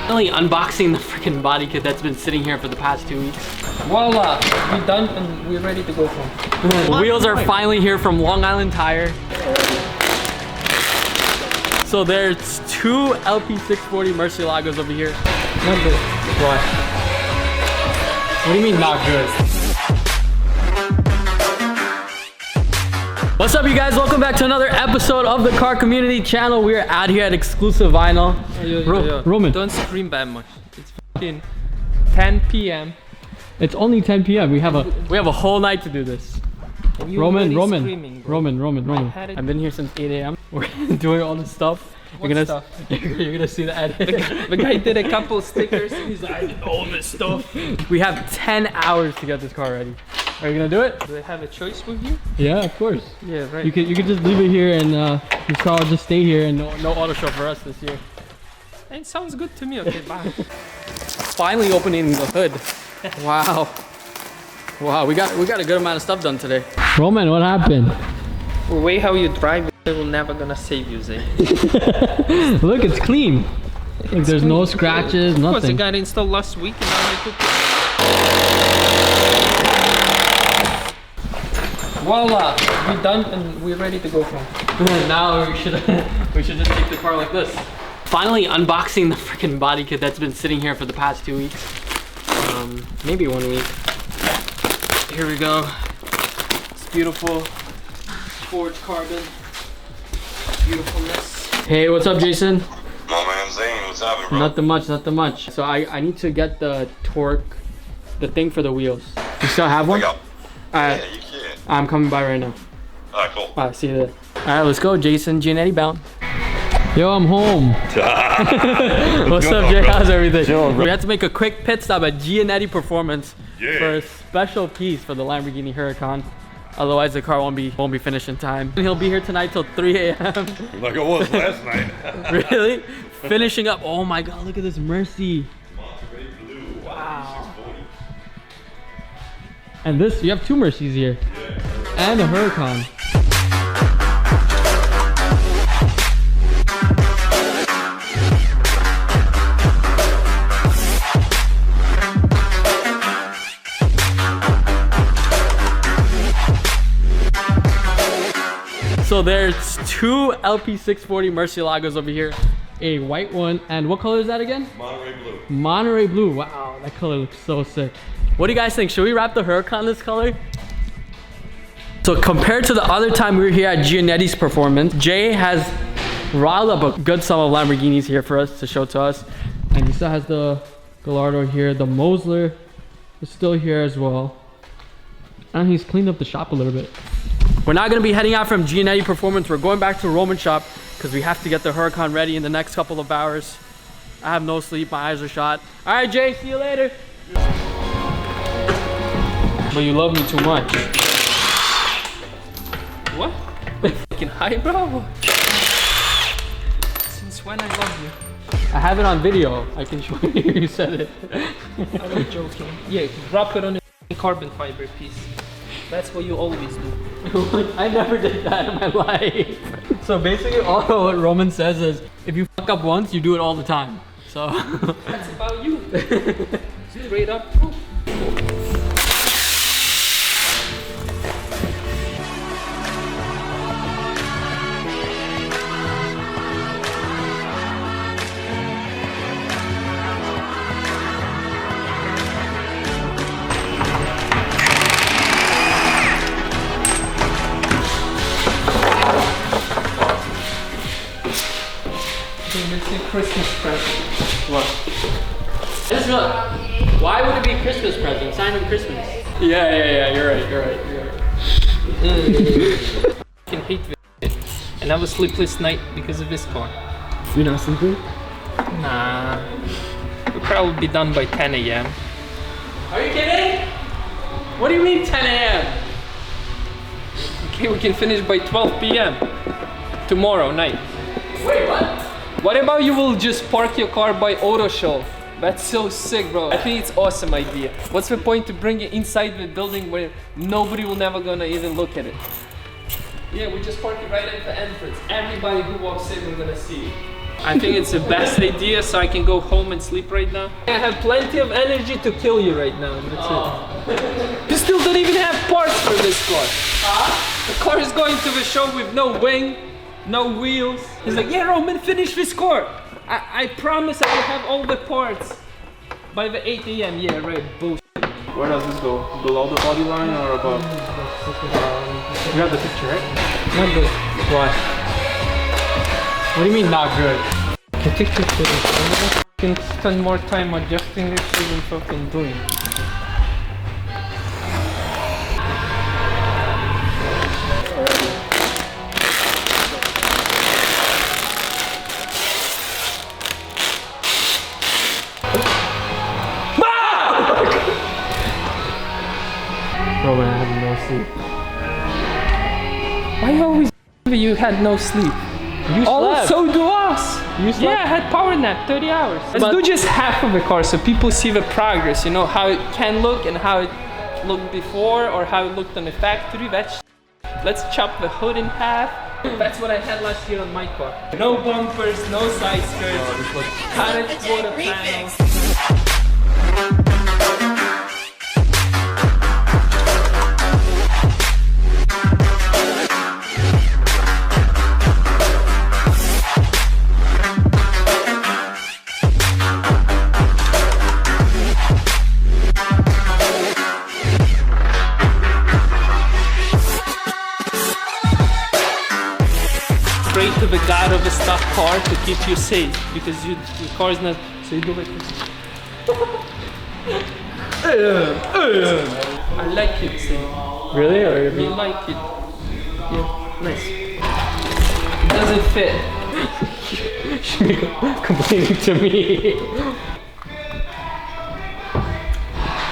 Finally unboxing the freaking body kit that's been sitting here for the past 2 weeks. Voila, we're done and we're ready to go home. The wheels are finally here from Long Island Tire. So there's 2 LP640 Murciélagos over here. Not good. What? What do you mean not good? What's up, you guys? Welcome back to another episode of the Car Community channel. We are out here at Exclusive Vinyl. Roman, don't scream that much. It's fucking 10 p.m. It's only 10 p.m. We have a whole night to do this. Roman. I've been here since 8 a.m. We're doing all this stuff. You're gonna see the edit. The guy did a couple stickers and he's like, I did all this stuff. We have 10 hours to get this car ready. Are you gonna do it? Do I have a choice with you? Yeah, of course. Yeah, right. You could just leave it here and this car will just stay here and no auto show for us this year. It sounds good to me. Okay, bye. Finally opening the hood. Wow. Wow, we got a good amount of stuff done today. Roman, what happened? The way how you drive, it will never gonna save you, Zay. Look, it's clean. Like, there's no scratches, nothing. Of course, it got installed last week and now you took it. Voila, we're done and we're ready to go home. Now we should just take the car like this. Finally unboxing the freaking body kit that's been sitting here for the past 2 weeks. Maybe 1 week. Here we go. It's beautiful. Forged carbon. Beautifulness. Hey, what's up, Jason? My man Zane, what's happening, bro? Nothing much. So I need to get the torque, the thing for the wheels. You still have one? Yeah, you can. I'm coming by right now. Alright, cool. Alright, see you there. Alright, let's go, Jason. Giannetti bound. Yo, I'm home. What's up, Jay? How's everything? Chilling, we had to make a quick pit stop at Giannetti Performance for a special piece for the Lamborghini Huracan. Otherwise, the car won't be finished in time. He'll be here tonight till 3 a.m. Like it was last night. Really? Finishing up. Oh my God! Look at this Mercy. Wow. And this, you have 2 Mercies here, and a Huracan. So there's 2 LP640 Murciélagos over here, a white one, and what color is that again? Monterey blue. Monterey blue. Wow, that color looks so sick. What do you guys think? Should we wrap the Huracan this color? So compared to the other time we were here at Giannetti's Performance, Jay has riled up a good sum of Lamborghinis here for us to show to us. And he still has the Gallardo here. The Mosler is still here as well. And he's cleaned up the shop a little bit. We're not going to be heading out from Giannetti Performance. We're going back to Roman shop because we have to get the Huracan ready in the next couple of hours. I have no sleep. My eyes are shot. All right, Jay. See you later. But you love me too much. What? Fucking high, bro. Since when I love you? I have it on video. I can show you. You said it. I'm joking. Yeah, drop it on a carbon fiber piece. That's what you always do. I never did that in my life. So basically all what Roman says is, if you fuck up once, you do it all the time. So that's about you. Straight up. Christmas present. What? Why would it be Christmas present? It's not even Christmas. Yeah. You're right. I fucking hate this. And I have a sleepless night because of this car. You're not sleeping? Nah. We'll probably be done by 10 a.m. Are you kidding? What do you mean 10 a.m.? Okay, we can finish by 12 p.m. tomorrow night. Wait, what? What about you will just park your car by auto show? That's so sick, bro. I think it's awesome idea. What's the point to bring it inside the building where nobody will never gonna even look at it? Yeah, we just park it right at the entrance. Everybody who walks in, we're gonna see. I think it's the best idea, so I can go home and sleep right now. I have plenty of energy to kill you right now. That's it. You still don't even have parts for this car. The car is going to the show with no wing, no wheels. He's like, yeah, Roman, finish this car. I promise I will have all the parts by the 8 a.m. Yeah, right, bullshit. Where does this go? Below the body line or above? You have the picture, right? Not good. Why? What do you mean not good? I take pictures. I can spend more time adjusting this shit than fucking doing. Roman, I have no sleep. Why always you had no sleep? You slept. So do us. You slept? Yeah, I had power nap, 30 hours. Let's do just half of the car so people see the progress, you know, how it can look and how it looked before or how it looked on the factory. Let's chop the hood in half. That's what I had last year on my car. No bumpers, no side skirts, cottage quarter panels. Straight to the guide of a stock car to keep you safe because the car is not. So you do it. I like it. So. Really? Or You like it? Yeah, nice. It doesn't fit. complaining to me?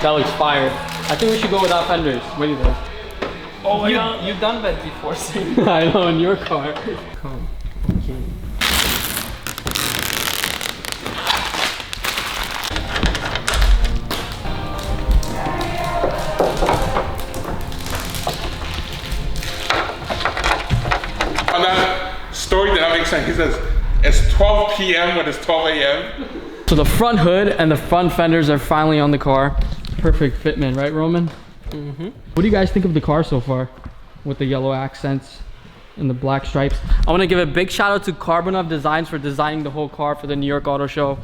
That looks fire. I think we should go without fenders. What do you think? Oh, you've done that before, so. I know, in your car. Come. Okay. On that story that makes sense, he says, it's 12 p.m. when it's 12 a.m. So the front hood and the front fenders are finally on the car. Perfect fitment, right, Roman? Mm-hmm. What do you guys think of the car so far? With the yellow accents and the black stripes. I want to give a big shout out to Carbonov Designs for designing the whole car for the New York Auto Show.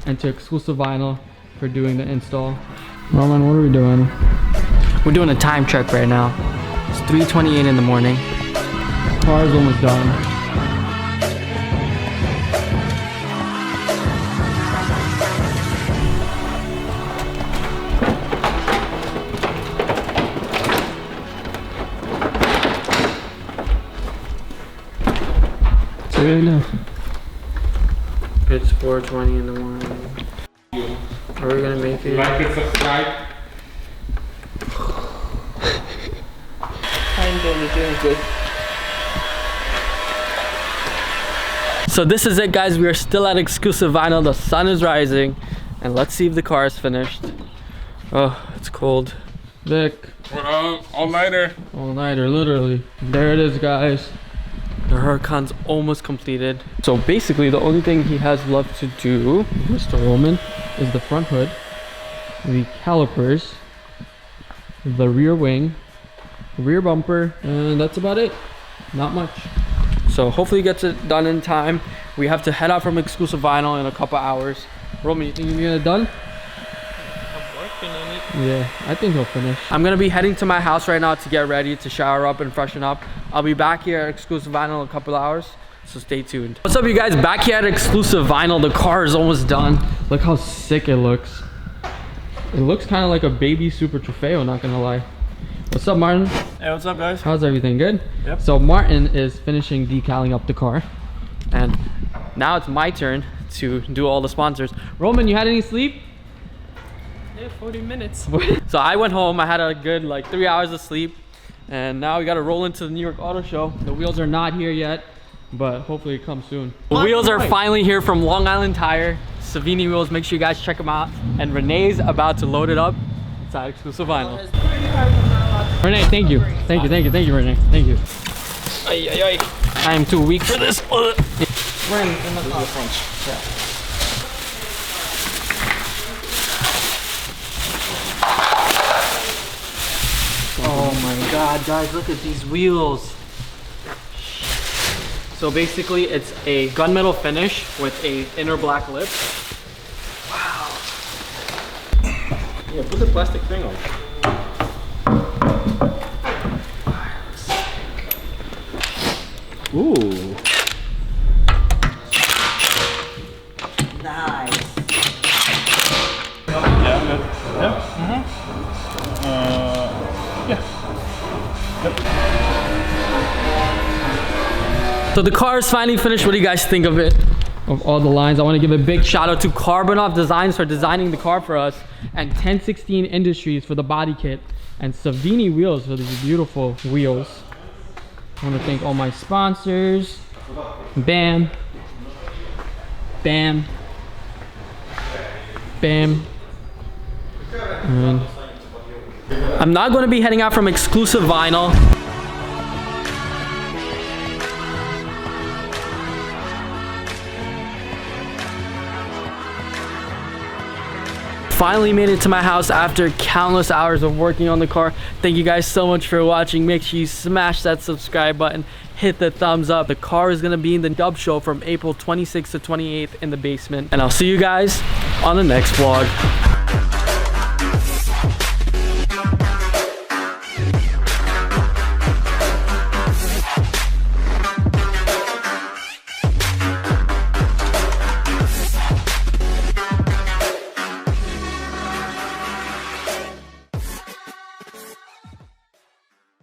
And to Exclusive Vinyl for doing the install. Roman, what are we doing? We're doing a time check right now. It's 3:28 in the morning. Car is almost done. Right now. It's 4:20 in the morning. Are we gonna make it? Like and subscribe. Kinda doing good. So this is it, guys. We are still at Exclusive Vinyl. The sun is rising, and let's see if the car is finished. Oh, it's cold. Vic. All-nighter. All-nighter, literally. There it is, guys. The Huracan's almost completed. So basically the only thing he has left to do, Mr. Roman, is the front hood, the calipers, the rear wing, rear bumper, and that's about it. Not much. So hopefully he gets it done in time. We have to head out from Exclusive Vinyl in a couple hours. Roman, you think you're gonna get it done? I'm working on it. Yeah, I think he'll finish. I'm gonna be heading to my house right now to get ready, to shower up and freshen up. I'll be back here at Exclusive Vinyl in a couple hours, so stay tuned. What's up, you guys? Back here at Exclusive Vinyl. The car is almost done. Look how sick it looks. It looks kind of like a baby Super Trofeo, not gonna lie. What's up, Martin? Hey, what's up, guys? How's everything? Good? Yep. So Martin is finishing decaling up the car, and now it's my turn to do all the sponsors. Roman, you had any sleep? Yeah, 40 minutes. So I went home. I had a good like 3 hours of sleep, and now we got to roll into the New York Auto Show. The wheels are not here yet, but hopefully it comes soon. The wheels are finally here from Long Island Tire. Savini wheels. Make sure you guys check them out. And Renee's about to load it up. It's at Exclusive Vinyl. Renee, thank you. Thank you, Renee. Thank you. Ay, ay, ay. I am too weak for this. rims in the car. Oh my god, guys, look at these wheels. So basically it's a gunmetal finish with a inner black lip. Wow. Yeah, put the plastic thing on. Ooh. Nice. So the car is finally finished. What do you guys think of it? Of all the lines, I want to give a big shout out to Burnouts Designs for designing the car for us, and 1016 Industries for the body kit, and Savini Wheels for these beautiful wheels. I want to thank all my sponsors. Bam. Bam. Bam. And I'm not going to be heading out from exclusive vinyl. Finally made it to my house after countless hours of working on the car. Thank you guys so much for watching. Make sure you smash that subscribe button, hit the thumbs up. The car is gonna be in the dub show from April 26th to 28th in the basement. And I'll see you guys on the next vlog.